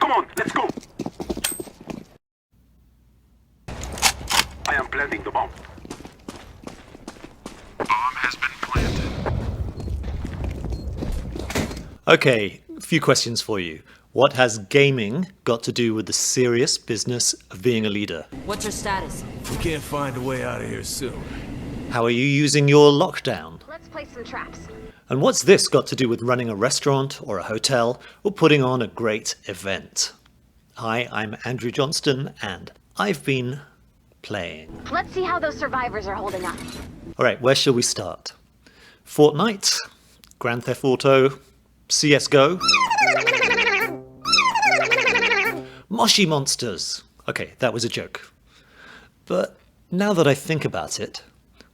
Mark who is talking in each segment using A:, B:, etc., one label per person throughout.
A: Come on, let's go. I am planting the bomb.
B: Bomb has been planted.
C: Okay, a few questions for you. What has gaming got to do with the serious business of being a leader?
D: What's your status?
E: We can't find a way out of here soon.
C: How are you using your lockdown?
F: Let's play some traps.
C: And what's this got to do with running a restaurant or a hotel or putting on a great event? Hi, I'm Andrew Johnston and I've been playing.
F: Let's see how those survivors are holding up.
C: All right, where shall we start? Fortnite, Grand Theft Auto, CSGO, Moshi Monsters. Okay, that was a joke. But now that I think about it,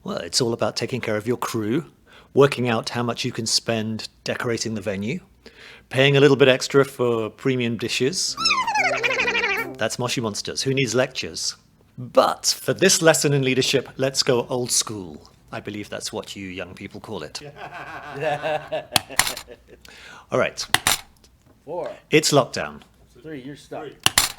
C: well, it's all about taking care of your crew, working out how much you can spend decorating the venue, paying a little bit extra for premium dishes. That's Moshi Monsters. Who needs lectures? But for this lesson in leadership, let's go old school. I believe that's what you young people call it. All right.
G: 4,
C: It's lockdown.
G: 3, you're stuck.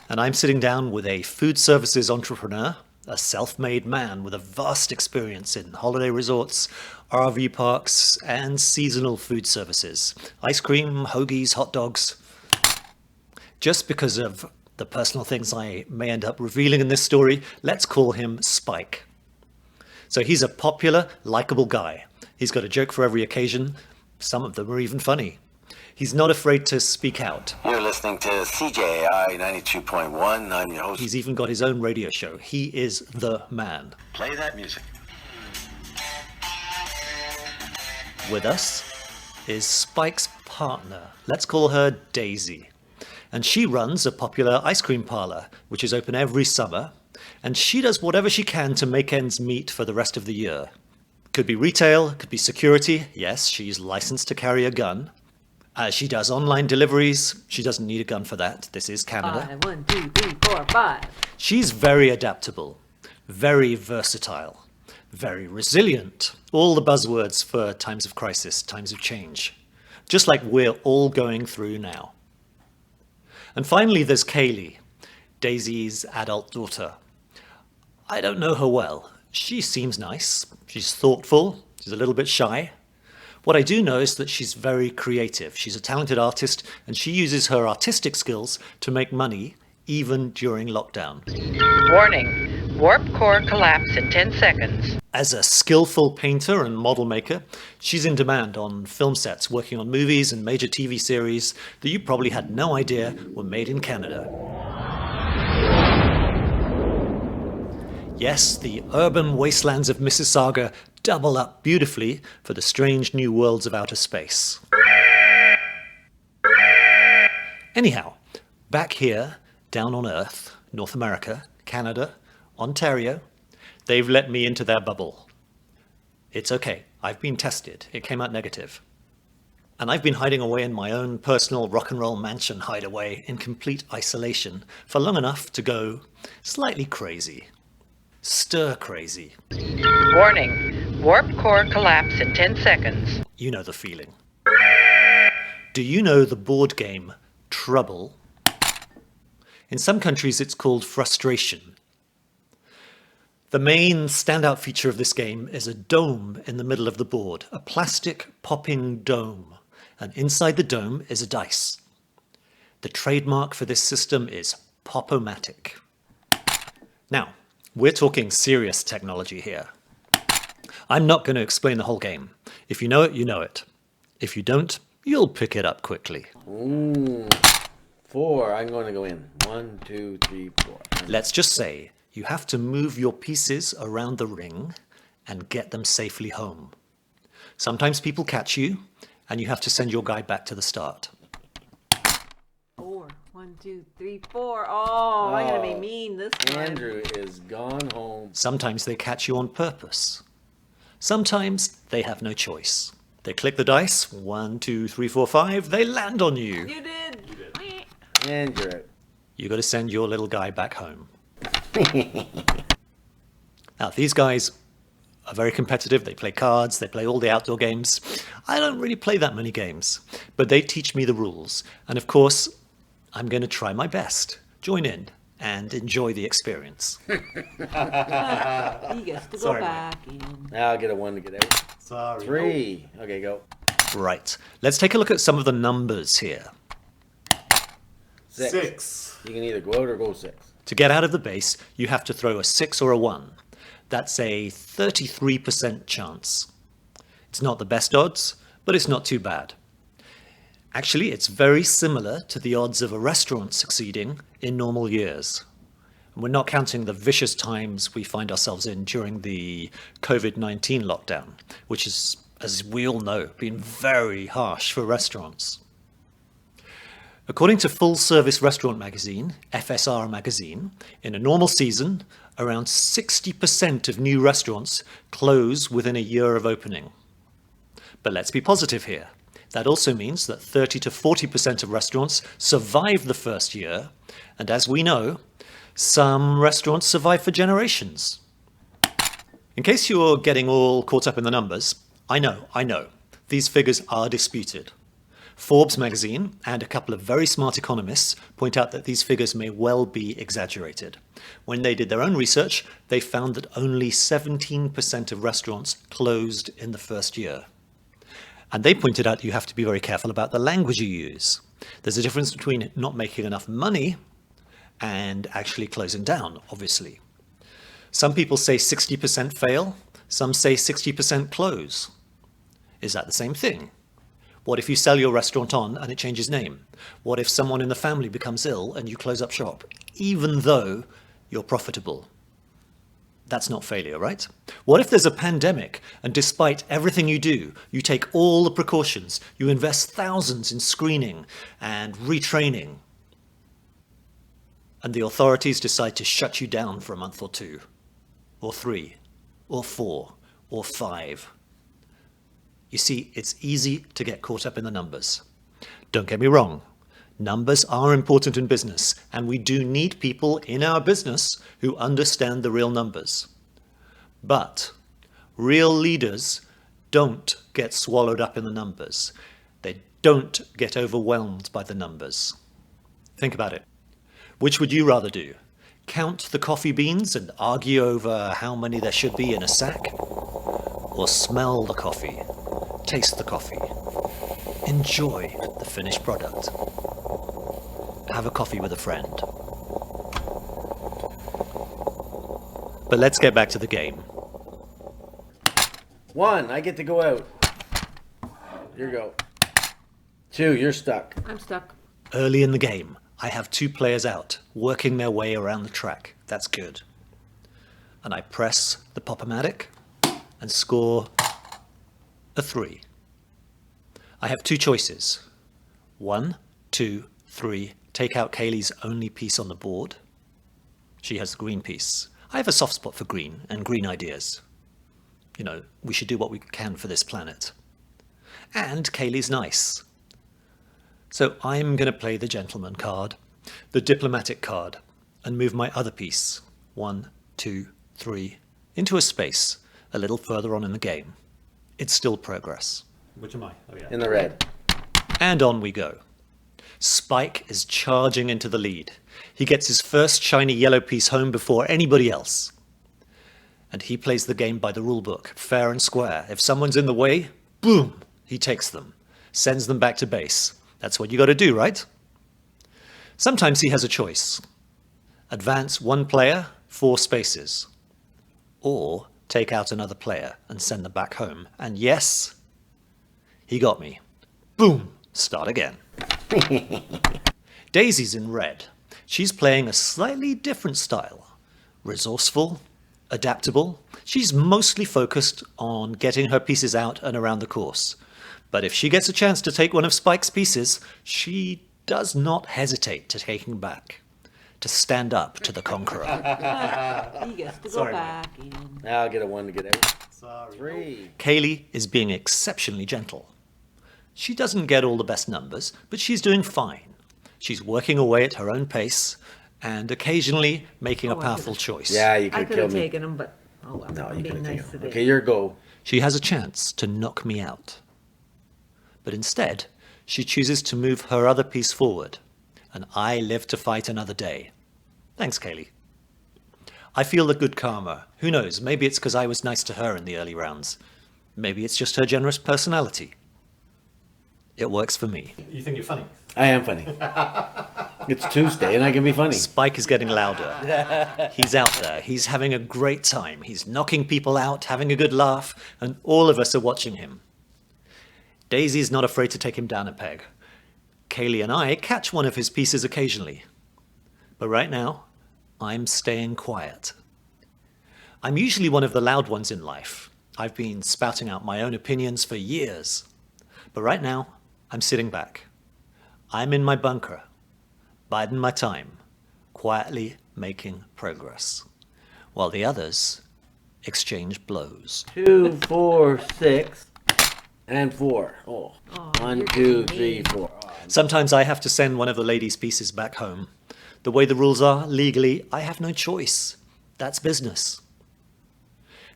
C: And I'm sitting down with a food services entrepreneur, a self-made man with a vast experience in holiday resorts, RV parks, and seasonal food services. Ice cream, hoagies, hot dogs. Just because of the personal things I may end up revealing in this story, let's call him Spike. So he's a popular, likable guy. He's got a joke for every occasion. Some of them are even funny. He's not afraid to speak out.
H: You're listening to CJI 92.1. I'm your host.
C: He's even got his own radio show. He is the man.
H: Play that music.
C: With us is Spike's partner. Let's call her Daisy. And she runs a popular ice cream parlor, which is open every summer. And she does whatever she can to make ends meet for the rest of the year. Could be retail, could be security. Yes, she's licensed to carry a gun. She does online deliveries. She doesn't need a gun for that. This is Canada.
D: 5, 1, 2, 3, 4, 5.
C: She's very adaptable, very versatile, very resilient. All the buzzwords for times of crisis, times of change. Just like we're all going through now. And finally, there's Kaylee, Daisy's adult daughter. I don't know her well. She seems nice. She's thoughtful. She's a little bit shy. What I do know is that she's very creative. She's a talented artist, and she uses her artistic skills to make money, even during lockdown.
I: Warning, warp core collapse in 10 seconds.
C: As a skillful painter and model maker, she's in demand on film sets, working on movies and major TV series that you probably had no idea were made in Canada. Yes, the urban wastelands of Mississauga double up beautifully for the strange new worlds of outer space. Anyhow, back here, down on Earth, North America, Canada, Ontario, they've let me into their bubble. It's okay, I've been tested, it came out negative. And I've been hiding away in my own personal rock and roll mansion hideaway in complete isolation for long enough to go slightly crazy. Stir crazy.
I: Warning, warp core collapse in 10 seconds.
C: You know the feeling. Do you know the board game Trouble? In some countries it's called Frustration. The main standout feature of this game is a dome in the middle of the board, a plastic popping dome, and inside the dome is a dice. The trademark for this system is Pop-O-Matic. Now, we're talking serious technology here. I'm not going to explain the whole game. If you know it, you know it. If you don't, you'll pick it up quickly.
G: 4, I'm going to go in. 1, 2, 3, 4.
C: Let's just say you have to move your pieces around the ring and get them safely home. Sometimes people catch you, and you have to send your guy back to the start.
D: 4, 1, 2, 3, 4. Oh, I'm gonna be mean this time.
G: Andrew is gone home.
C: Sometimes they catch you on purpose. Sometimes they have no choice. They click the dice, 1, 2, 3, 4, 5, they land on you.
D: You did.
G: And you're out.
C: You got to send your little guy back home. Now, these guys are very competitive. They play cards, they play all the outdoor games. I don't really play that many games, but they teach me the rules. And of course, I'm going to try my best. Join in and enjoy the experience.
D: He gets to go
C: Sorry,
D: back in.
G: Now I'll get a 1 to get out.
C: Sorry.
G: 3. Okay, go.
C: Right. Let's take a look at some of the numbers here.
G: 6. You can either go out or go 6.
C: To get out of the base, you have to throw a 6 or a 1. That's a 33% chance. It's not the best odds, but it's not too bad. Actually, it's very similar to the odds of a restaurant succeeding in normal years. And we're not counting the vicious times we find ourselves in during the COVID-19 lockdown, which is, as we all know, been very harsh for restaurants. According to Full Service Restaurant Magazine, FSR Magazine, in a normal season, around 60% of new restaurants close within a year of opening. But let's be positive here. That also means that 30 to 40% of restaurants survive the first year, and as we know, some restaurants survive for generations. In case you're getting all caught up in the numbers, I know, these figures are disputed. Forbes magazine and a couple of very smart economists point out that these figures may well be exaggerated. When they did their own research, they found that only 17% of restaurants closed in the first year. And they pointed out you have to be very careful about the language you use. There's a difference between not making enough money and actually closing down, obviously. Some people say 60% fail, some say 60% close. Is that the same thing? What if you sell your restaurant on and it changes name? What if someone in the family becomes ill and you close up shop, even though you're profitable? That's not failure, right? What if there's a pandemic and despite everything you do, you take all the precautions, you invest thousands in screening and retraining, and the authorities decide to shut you down for a month or 2, or 3, or 4, or 5? You see, it's easy to get caught up in the numbers. Don't get me wrong. Numbers are important in business, and we do need people in our business who understand the real numbers. But real leaders don't get swallowed up in the numbers. They don't get overwhelmed by the numbers. Think about it. Which would you rather do? Count the coffee beans and argue over how many there should be in a sack? Or smell the coffee, taste the coffee, enjoy the finished product? Have a coffee with a friend. But let's get back to the game.
G: 1, I get to go out. Here you go. 2, you're stuck.
D: I'm stuck.
C: Early in the game, I have 2 players out, working their way around the track. That's good. And I press the Pop-O-Matic and score a 3. I have 2 choices. 1, 2, 3. Take out Kaylee's only piece on the board. She has the green piece. I have a soft spot for green and green ideas. You know, we should do what we can for this planet. And Kaylee's nice. So I'm going to play the gentleman card, the diplomatic card, and move my other piece, 1, 2, 3, into a space a little further on in the game. It's still progress. Which am I? Oh, yeah.
G: In the red.
C: And on we go. Spike is charging into the lead. He gets his first shiny yellow piece home before anybody else. And he plays the game by the rule book, fair and square. If someone's in the way, boom, he takes them, sends them back to base. That's what you got to do, right? Sometimes he has a choice. Advance 1 player, 4 spaces. Or take out another player and send them back home. And yes, he got me. Boom, start again. Daisy's in red. She's playing a slightly different style. Resourceful, adaptable. She's mostly focused on getting her pieces out and around the course. But if she gets a chance to take one of Spike's pieces, she does not hesitate to take him back, to stand up to the conqueror.
D: He gets to go back in.
G: Now I'll get a 1 to get out. 3.
C: Kaylee is being exceptionally gentle. She doesn't get all the best numbers, but she's doing fine. She's working away at her own pace and occasionally making a powerful choice.
G: Yeah, you
D: I
G: could
D: could
G: kill
D: have
G: me.
D: taken him, but oh well.
G: No,
D: I'm
G: you
D: being
G: couldn't
D: nice
G: take him.
D: today.
G: Okay, your go.
C: She has a chance to knock me out. But instead, she chooses to move her other piece forward and I live to fight another day. Thanks, Kaylee. I feel the good karma. Who knows, maybe it's because I was nice to her in the early rounds. Maybe it's just her generous personality. It works for me. You think you're funny?
G: I am funny. It's Tuesday and I can be funny.
C: Spike is getting louder. He's out there. He's having a great time. He's knocking people out, having a good laugh, and all of us are watching him. Daisy's not afraid to take him down a peg. Kaylee and I catch one of his pieces occasionally. But right now, I'm staying quiet. I'm usually one of the loud ones in life. I've been spouting out my own opinions for years. But right now, I'm sitting back. I'm in my bunker, biding my time, quietly making progress, while the others exchange blows.
G: 2, 4, 6, and 4. Oh,
D: Oh,
G: 1,
D: you're
G: 2,
D: getting
G: 3,
D: mean.
G: 4.
C: Sometimes I have to send one of the ladies' pieces back home. The way the rules are, legally, I have no choice. That's business.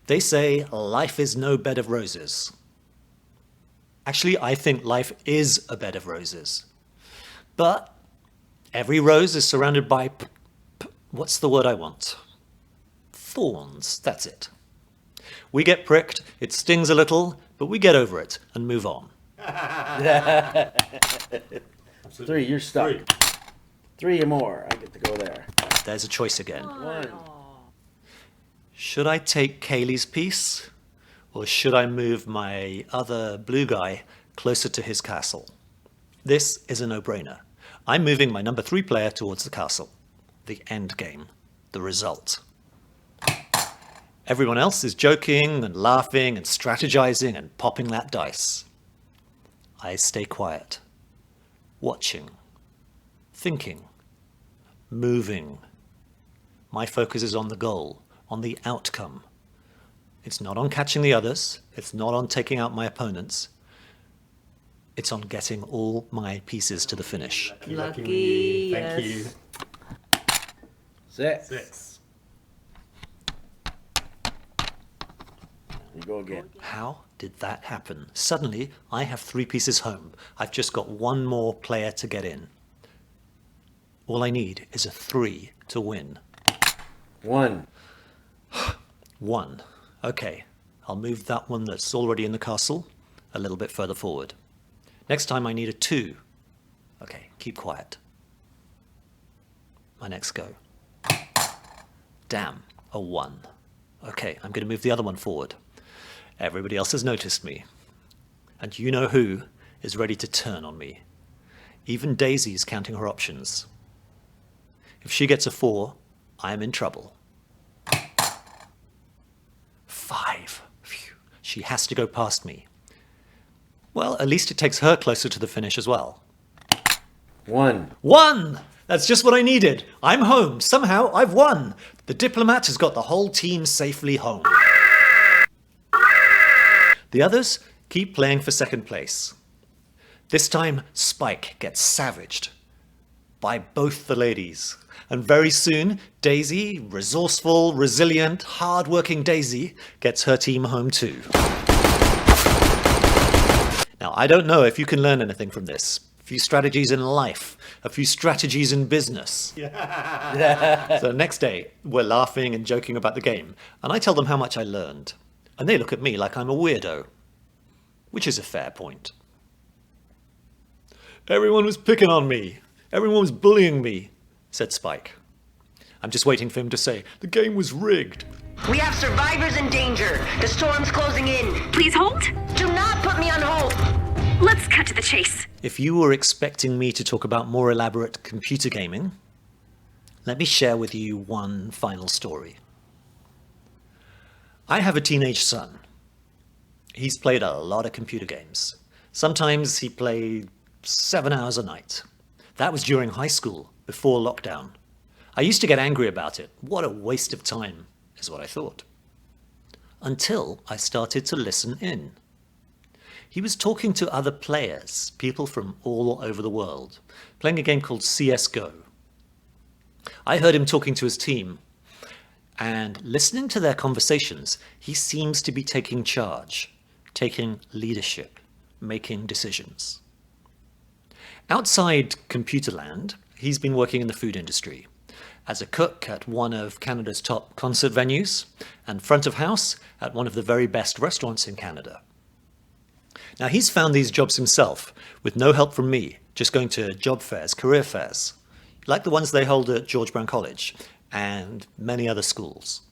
C: They say life is no bed of roses. Actually, I think life is a bed of roses. But every rose is surrounded by what's the word I want? Thorns, that's it. We get pricked, it stings a little, but we get over it and move on.
G: 3, you're stuck. 3 or more. I get to go there.
C: There's a choice again.
G: 1.
C: Should I take Kaylee's piece, or should I move my other blue guy closer to his castle? This is a no-brainer. I'm moving my number 3 player towards the castle. The end game. The result. Everyone else is joking and laughing and strategizing and popping that dice. I stay quiet. Watching. Thinking. Moving. My focus is on the goal, on the outcome. It's not on catching the others. It's not on taking out my opponents. It's on getting all my pieces to the finish.
D: Lucky, yes.
G: 6. You go again.
C: How did that happen? Suddenly, I have 3 pieces home. I've just got 1 more player to get in. All I need is a 3 to win.
G: 1.
C: 1. Okay, I'll move that one that's already in the castle a little bit further forward. Next time I need a 2. Okay, keep quiet. My next go. Damn, a 1. Okay, I'm going to move the other one forward. Everybody else has noticed me. And you know who is ready to turn on me. Even Daisy's counting her options. If she gets a 4, I'm in trouble. 5. Phew. She has to go past me. Well, at least it takes her closer to the finish as well.
G: 1.
C: 1! That's just what I needed. I'm home. Somehow I've won. The diplomat has got the whole team safely home. The others keep playing for second place. This time, Spike gets savaged by both the ladies. And very soon, Daisy, resourceful, resilient, hard-working Daisy, gets her team home too. Now, I don't know if you can learn anything from this. A few strategies in life, a few strategies in business. So next day, we're laughing and joking about the game, and I tell them how much I learned. And they look at me like I'm a weirdo, which is a fair point. Everyone was picking on me. Everyone was bullying me, said Spike. I'm just waiting for him to say, the game was rigged.
A: We have survivors in danger. The storm's closing in.
F: Please hold.
A: Do not put me on hold.
F: Let's cut to the chase.
C: If you were expecting me to talk about more elaborate computer gaming, let me share with you one final story. I have a teenage son. He's played a lot of computer games. Sometimes he played 7 hours a night. That was during high school, before lockdown. I used to get angry about it. What a waste of time, is what I thought. Until I started to listen in. He was talking to other players, people from all over the world, playing a game called CSGO. I heard him talking to his team, and listening to their conversations, he seems to be taking charge, taking leadership, making decisions. Outside Computerland, He's been working in the food industry as a cook at one of Canada's top concert venues and front of house at one of the very best restaurants in Canada. Now, he's found these jobs himself with no help from me, just going to job fairs, career fairs, like the ones they hold at George Brown College and many other schools.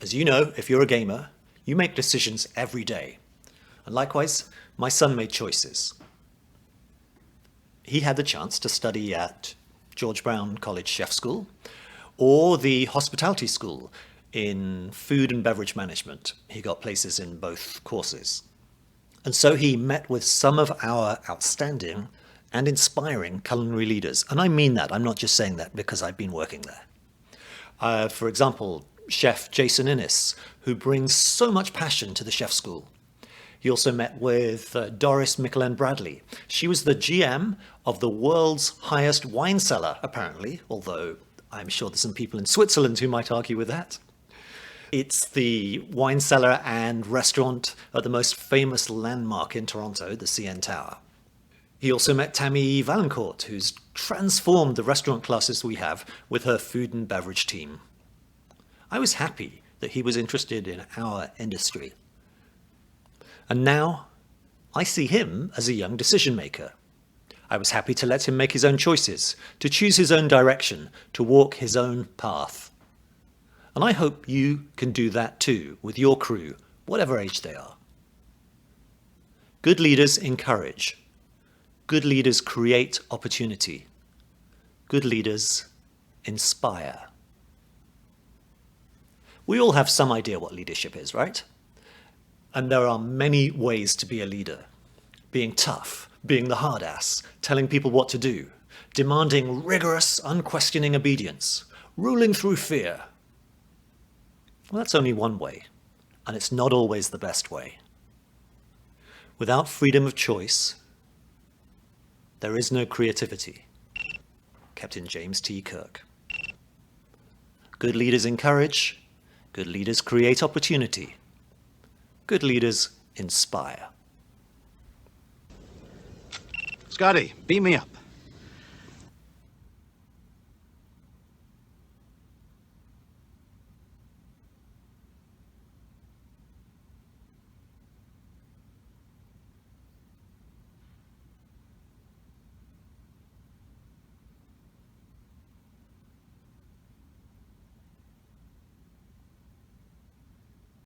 C: As you know, if you're a gamer, you make decisions every day. And likewise, my son made choices. He had the chance to study at George Brown College Chef School or the Hospitality School in Food and Beverage Management. He got places in both courses. And so he met with some of our outstanding and inspiring culinary leaders. And I mean that. I'm not just saying that because I've been working there. For example, Chef Jason Innes, who brings so much passion to the chef school. He also met with Doris Michelin Bradley. She was the GM of the world's highest wine cellar, apparently, although I'm sure there's some people in Switzerland who might argue with that. It's the wine cellar and restaurant at the most famous landmark in Toronto, the CN Tower. He also met Tammy Valancourt, who's transformed the restaurant classes we have with her food and beverage team. I was happy that he was interested in our industry. And now I see him as a young decision maker. I was happy to let him make his own choices, to choose his own direction, to walk his own path. And I hope you can do that too with your crew, whatever age they are. Good leaders encourage. Good leaders create opportunity. Good leaders inspire. We all have some idea what leadership is, right? And there are many ways to be a leader. Being tough, being the hard ass, telling people what to do, demanding rigorous, unquestioning obedience, ruling through fear. Well, that's only one way, and it's not always the best way. Without freedom of choice, there is no creativity. Captain James T. Kirk. Good leaders encourage. Good leaders create opportunity. Good leaders inspire.
B: Scotty, beam me up.